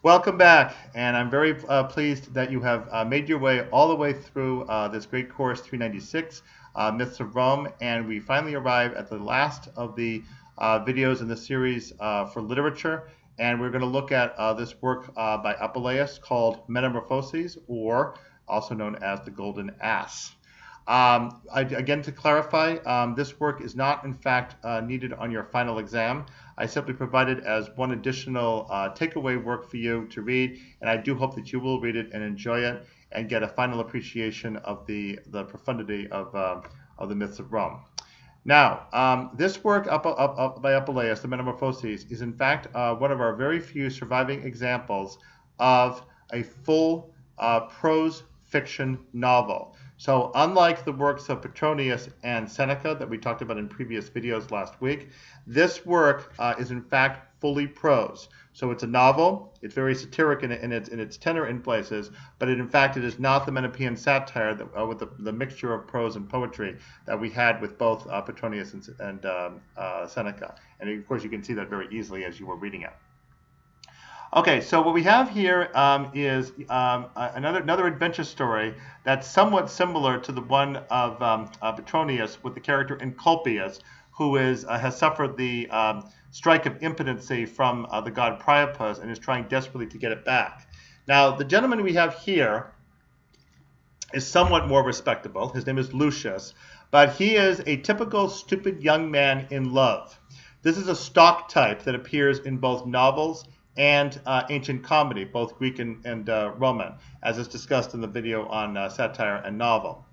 Welcome back, and I'm very pleased that you have made your way all the way through this great course 396, Myths of Rome, and we finally arrive at the last of the videos in the series for literature, and we're going to look at this work by Apuleius called Metamorphoses, or also known as the Golden Ass. Again, to clarify, this work is not, in fact, needed on your final exam. I simply provided as one additional takeaway work for you to read, and I do hope that you will read it and enjoy it and get a final appreciation of the profundity of the myths of Rome. Now, this work by Apuleius, the Metamorphoses, is in fact one of our very few surviving examples of a full prose fiction novel. So unlike the works of Petronius and Seneca that we talked about in previous videos last week, this work is in fact fully prose. So it's a novel. It's very satiric in its tenor in places, but in fact it is not the Menippean satire that, with the mixture of prose and poetry that we had with both Petronius and Seneca. And of course you can see that very easily as you were reading it. Okay, so what we have here is another adventure story that's somewhat similar to the one of Petronius with the character Apuleius, who has suffered the strike of impotency from the god Priapus and is trying desperately to get it back. Now, the gentleman we have here is somewhat more respectable. His name is Lucius, but he is a typical stupid young man in love. This is a stock type that appears in both novels and ancient comedy, both Greek and Roman, as is discussed in the video on satire and novel.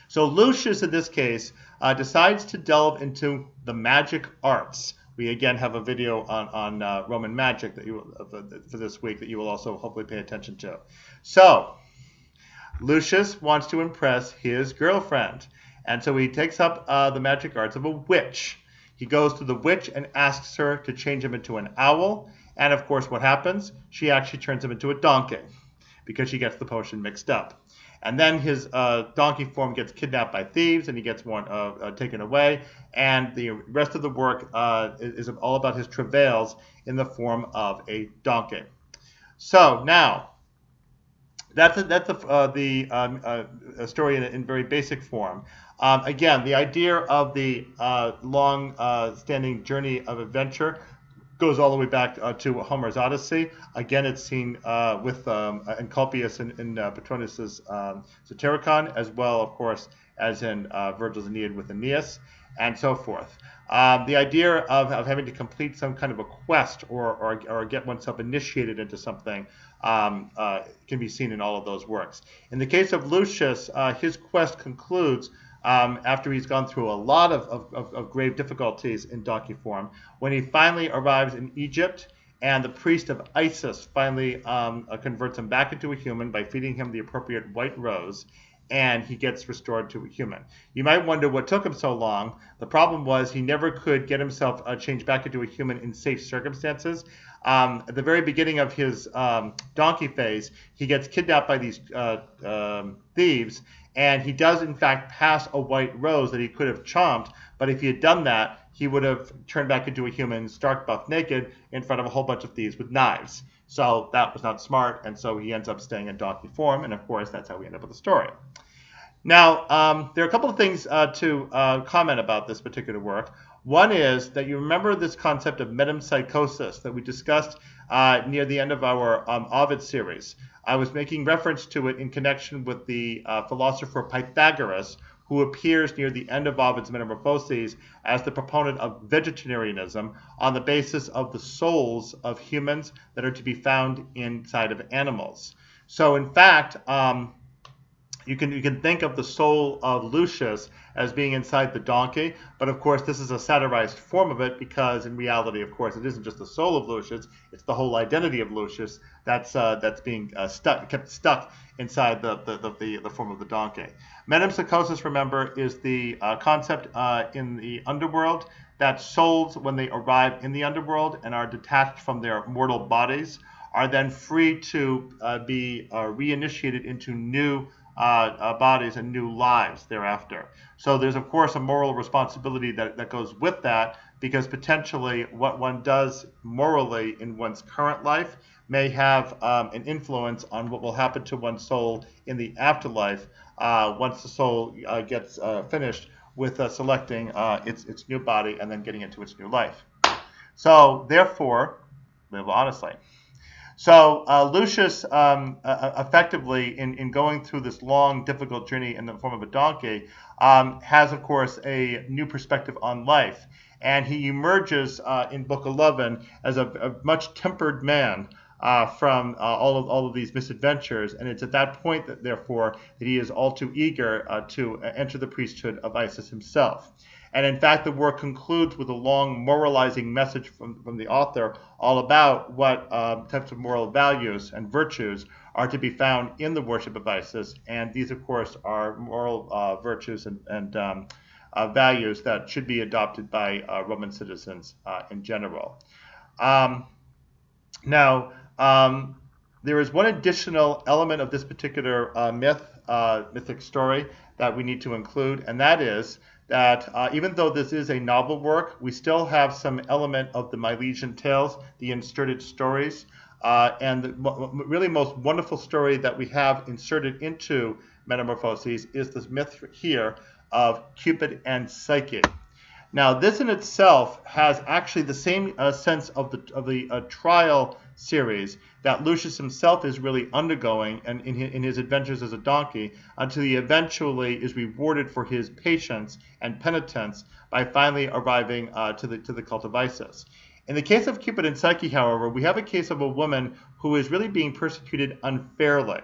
So Lucius, in this case, decides to delve into the magic arts. We again have a video on Roman magic that for this week that you will also hopefully pay attention to. So Lucius wants to impress his girlfriend, and so he takes up the magic arts of a witch. He goes to the witch and asks her to change him into an owl. And of course, what happens? She actually turns him into a donkey because she gets the potion mixed up. And then his donkey form gets kidnapped by thieves, and he gets taken away. And the rest of the work is all about his travails in the form of a donkey. So now, that's a story in very basic form. Again, the idea of the long-standing journey of adventure goes all the way back to Homer's Odyssey. Again, it's seen with Apuleius in Petronius's Satyricon, as well, of course, as in Virgil's Aeneid with Aeneas, and so forth. The idea of having to complete some kind of a quest or get oneself initiated into something can be seen in all of those works. In the case of Lucius, his quest concludes after he's gone through a lot of grave difficulties in donkey form, when he finally arrives in Egypt, and the priest of Isis finally converts him back into a human by feeding him the appropriate white rose, and he gets restored to a human. You might wonder what took him so long. The problem was he never could get himself changed back into a human in safe circumstances. At the very beginning of his donkey phase, he gets kidnapped by these thieves, and he does, in fact, pass a white rose that he could have chomped, but if he had done that, he would have turned back into a human, stark buff naked, in front of a whole bunch of thieves with knives. So that was not smart, and so he ends up staying in donkey form, and of course, that's how we end up with the story. Now, there are a couple of things to comment about this particular work. One is that you remember this concept of metempsychosis that we discussed near the end of our Ovid series. I was making reference to it in connection with the philosopher Pythagoras, who appears near the end of Ovid's Metamorphoses as the proponent of vegetarianism on the basis of the souls of humans that are to be found inside of animals. So in fact, you can think of the soul of Lucius as being inside the donkey, but of course this is a satirized form of it, because in reality, of course, it isn't just the soul of Lucius, it's the whole identity of Lucius that's being kept stuck inside the form of the donkey. Metempsychosis, remember, is the concept in the underworld that souls, when they arrive in the underworld and are detached from their mortal bodies, are then free to be reinitiated into new bodies and new lives thereafter. So there's, of course, a moral responsibility that goes with that because potentially what one does morally in one's current life may have an influence on what will happen to one's soul in the afterlife once the soul gets finished with selecting its new body and then getting into its new life. So, therefore, live honestly. So Lucius, effectively, in going through this long, difficult journey in the form of a donkey, has, of course, a new perspective on life. And he emerges in Book 11 as a much tempered man from all of these misadventures. And it's at that point, that, therefore, that he is all too eager to enter the priesthood of Isis himself. And in fact, the work concludes with a long moralizing message from the author all about what types of moral values and virtues are to be found in the worship of Isis. And these, of course, are moral virtues and values that should be adopted by Roman citizens in general. Now, there is one additional element of this particular mythic story that we need to include, and that is that even though this is a novel work, we still have some element of the Milesian tales, the inserted stories, and the really most wonderful story that we have inserted into Metamorphoses is this myth here of Cupid and Psyche. Now, this in itself has actually the same sense of the trial series that Lucius himself is really undergoing and in his adventures as a donkey, until he eventually is rewarded for his patience and penitence by finally arriving to the cult of Isis. In the case of Cupid and Psyche, however, we have a case of a woman who is really being persecuted unfairly.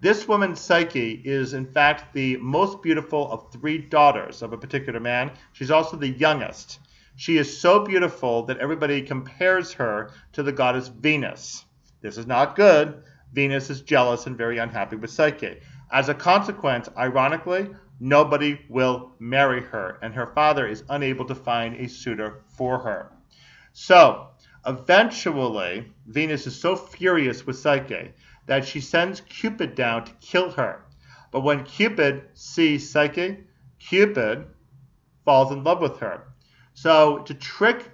This woman, Psyche, is in fact the most beautiful of 3 daughters of a particular man. She's also the youngest. She is so beautiful that everybody compares her to the goddess Venus. This is not good. Venus is jealous and very unhappy with Psyche. As a consequence, ironically, nobody will marry her, and her father is unable to find a suitor for her. So, eventually, Venus is so furious with Psyche that she sends Cupid down to kill her. But when Cupid sees Psyche, Cupid falls in love with her. So to trick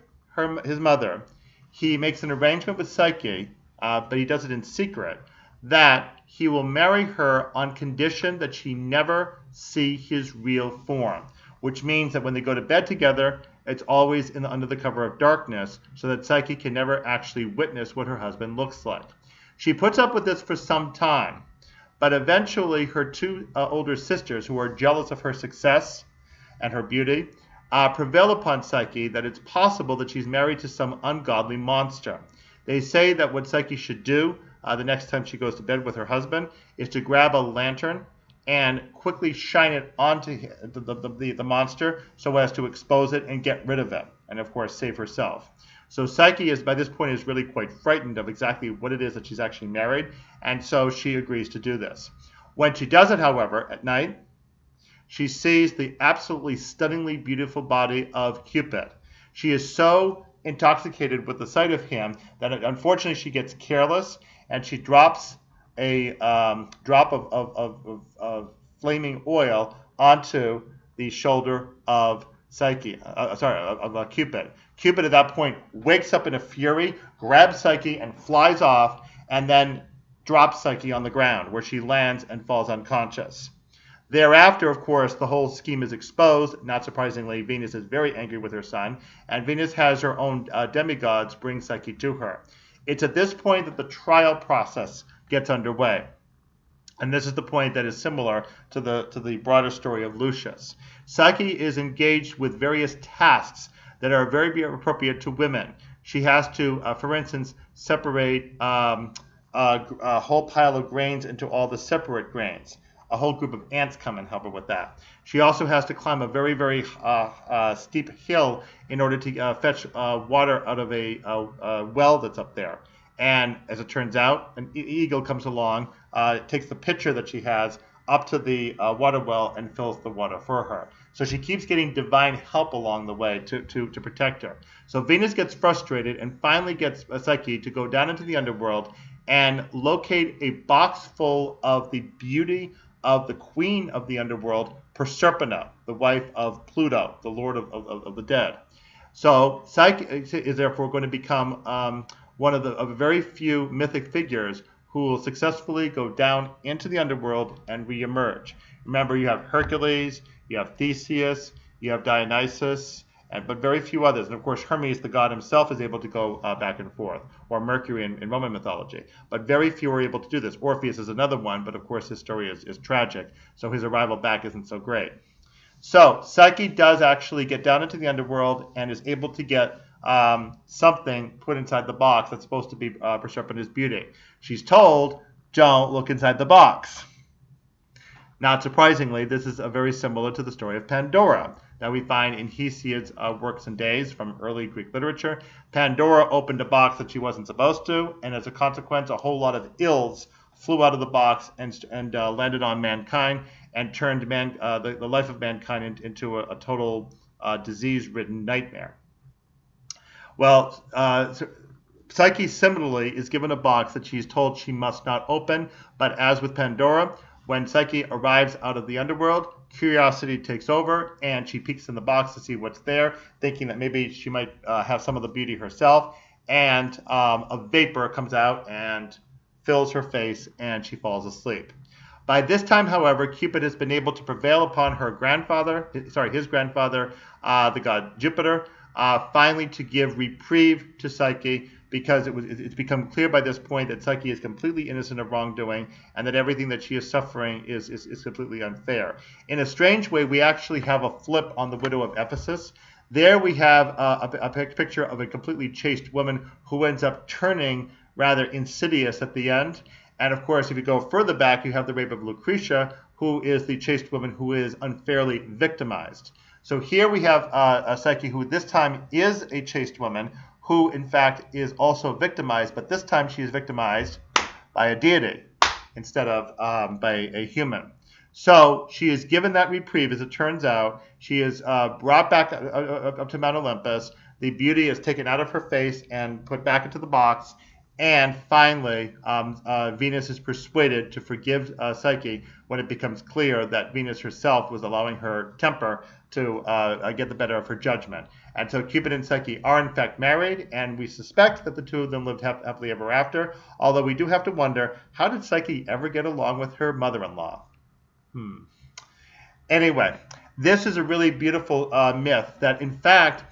his mother, he makes an arrangement with Psyche, but he does it in secret, that he will marry her on condition that she never see his real form, which means that when they go to bed together, it's always under the cover of darkness, so that Psyche can never actually witness what her husband looks like. She puts up with this for some time, but eventually her 2 older sisters, who are jealous of her success and her beauty, prevail upon Psyche that it's possible that she's married to some ungodly monster. They say that what Psyche should do the next time she goes to bed with her husband is to grab a lantern and quickly shine it onto the monster so as to expose it and get rid of it, and of course save herself. So Psyche by this point is really quite frightened of exactly what it is that she's actually married, and so she agrees to do this. When she does it, however, at night, she sees the absolutely stunningly beautiful body of Cupid. She is so intoxicated with the sight of him that unfortunately she gets careless and she drops a drop of flaming oil onto the shoulder of Cupid. Cupid at that point wakes up in a fury, grabs Psyche and flies off, and then drops Psyche on the ground, where she lands and falls unconscious. Thereafter, of course, the whole scheme is exposed. Not surprisingly, Venus is very angry with her son, and Venus has her own demigods bring Psyche to her. It's at this point that the trial process gets underway. And this is the point that is similar to the broader story of Lucius. Psyche is engaged with various tasks that are very appropriate to women. She has to, for instance, separate a whole pile of grains into all the separate grains. A whole group of ants come and help her with that. She also has to climb a very steep hill in order to fetch water out of a well that's up there. And as it turns out, an eagle comes along, takes the pitcher that she has up to the water well and fills the water for her. So she keeps getting divine help along the way to protect her. So Venus gets frustrated and finally gets Psyche to go down into the underworld and locate a box full of the beauty of the queen of the underworld, Proserpina, the wife of Pluto, the lord of the dead. So Psyche is therefore going to become one of the very few mythic figures who will successfully go down into the underworld and reemerge. Remember, you have Hercules, you have Theseus, you have Dionysus, but very few others. And of course, Hermes, the god himself, is able to go back and forth, or Mercury in Roman mythology. But very few are able to do this. Orpheus is another one, but of course his story is tragic, so his arrival back isn't so great. So Psyche does actually get down into the underworld and is able to get something put inside the box that's supposed to be Proserpina's beauty. She's told, don't look inside the box. Not surprisingly, this is very similar to the story of Pandora that we find in Hesiod's Works and Days from early Greek literature. Pandora opened a box that she wasn't supposed to, and as a consequence, a whole lot of ills flew out of the box and landed on mankind and turned the life of mankind into a total disease-ridden nightmare. Well, Psyche similarly is given a box that she's told she must not open, but as with Pandora, when Psyche arrives out of the underworld, curiosity takes over, and she peeks in the box to see what's there, thinking that maybe she might have some of the beauty herself, and a vapor comes out and fills her face, and she falls asleep. By this time, however, Cupid has been able to prevail upon his grandfather, the god Jupiter, finally to give reprieve to Psyche, because it's become clear by this point that Psyche is completely innocent of wrongdoing and that everything that she is suffering is completely unfair. In a strange way, we actually have a flip on the widow of Ephesus. There we have a picture of a completely chaste woman who ends up turning rather insidious at the end. And of course, if you go further back, you have the rape of Lucretia, who is the chaste woman who is unfairly victimized. So here we have a Psyche who this time is a chaste woman, who in fact is also victimized, but this time she is victimized by a deity instead of by a human. So she is given that reprieve, as it turns out. She is brought back up to Mount Olympus. The beauty is taken out of her face and put back into the box. And finally, Venus is persuaded to forgive Psyche when it becomes clear that Venus herself was allowing her temper to get the better of her judgment. And so Cupid and Psyche are in fact married, and we suspect that the two of them lived happily ever after, although we do have to wonder, how did Psyche ever get along with her mother-in-law? Anyway, this is a really beautiful myth that in fact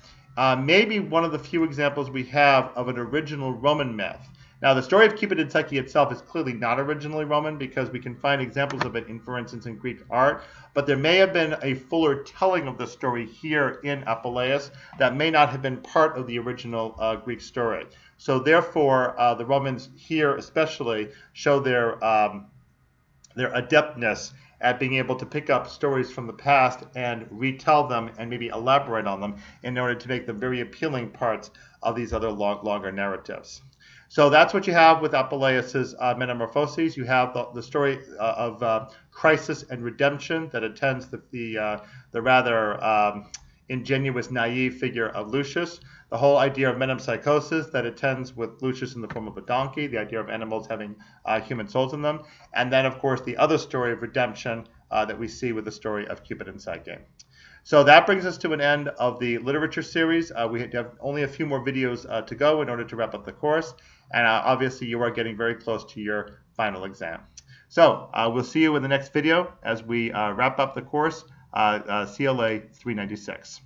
may be one of the few examples we have of an original Roman myth. Now, the story of Cupid and Psyche itself is clearly not originally Roman, because we can find examples of it, for instance, in Greek art. But there may have been a fuller telling of the story here in Apuleius that may not have been part of the original Greek story. So therefore, the Romans here especially show their adeptness at being able to pick up stories from the past and retell them and maybe elaborate on them in order to make them very appealing parts of these other longer narratives. So that's what you have with Apuleius's Metamorphoses. You have the story of crisis and redemption that attends the rather ingenuous, naive figure of Lucius. The whole idea of metempsychosis that attends with Lucius in the form of a donkey, the idea of animals having human souls in them. And then, of course, the other story of redemption that we see with the story of Cupid and Psyche. So that brings us to an end of the literature series. We have only a few more videos to go in order to wrap up the course. And obviously, you are getting very close to your final exam. So we'll see you in the next video as we wrap up the course, CLA 396.